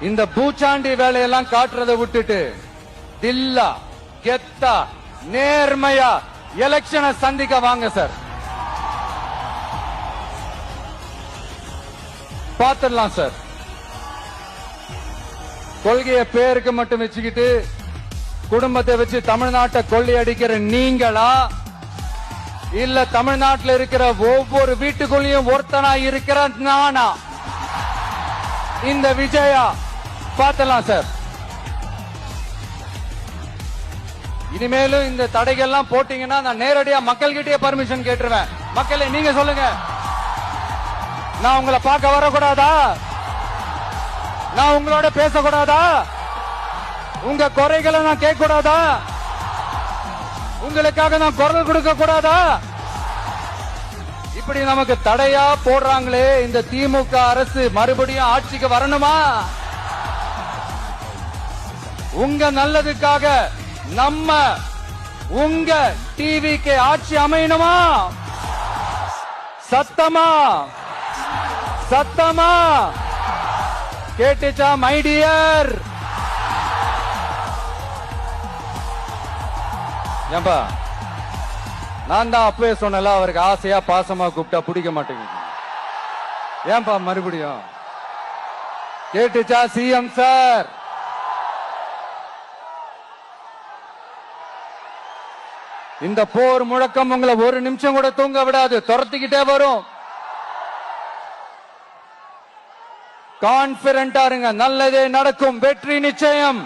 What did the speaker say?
இந்த பூச்சாண்டி வேலையெல்லாம் காட்டுறதை விட்டுட்டு தில்லா கெத்தா நேர்மையா எலெக்ஷனை சந்திக்க வாங்க சார். பாத்துடலாம் சார். கொள்கையை பேருக்கு மட்டும் வச்சுக்கிட்டு குடும்பத்தை வச்சு தமிழ்நாட்டை கொள்ளையடிக்கிற நீங்களா, இல்ல தமிழ்நாட்டில் இருக்கிற ஒவ்வொரு வீட்டுக்குள்ளேயும் ஒருத்தனா இருக்கிற நானா, இந்த விஜயா? பாத்தலாம் சார். இனிமேலும் இந்த தடைகள்லாம் போட்டீங்கன்னா நான் நேரடியா மக்கள்கிட்டயே பர்மிஷன் கேட்டுருவேன். மக்களே நீங்க சொல்லுங்க, நான் உங்களை பார்க்க வரக்கூடாதா? நான் உங்களோட பேசக்கூடாதா? உங்க குறைகளை நான் கேட்க கூடாதா? உங்களுக்காக நான் குரல் கொடுக்க கூடாதா? இப்படி நமக்கு தடையா போடுறாங்களே, இந்த திமுக அரசு மறுபடியும் ஆட்சிக்கு வரணுமா? உங்க நல்லதுக்காக நம்ம உங்க டிவிக்கு ஆட்சி அமையணுமா? சத்தமா சத்தமா கேட்டுச்சா மை டியர்? ஏன்பா, நான் தான் அப்பவே சொன்னல, அவருக்கு ஆசையா பாசமா கூப்பிட்டா பிடிக்க மாட்டேங்குது. ஏன்பா மறுபடியும்? கேட்டுச்சா சிஎம் சார்? இந்த போர் முழக்கம் உங்களை ஒரு நிமிஷம் கூட தூங்க விடாது, துரத்திக்கிட்டே வரும். கான்பிடண்டா இருங்க, நல்லதே நடக்கும், வெற்றி நிச்சயம்.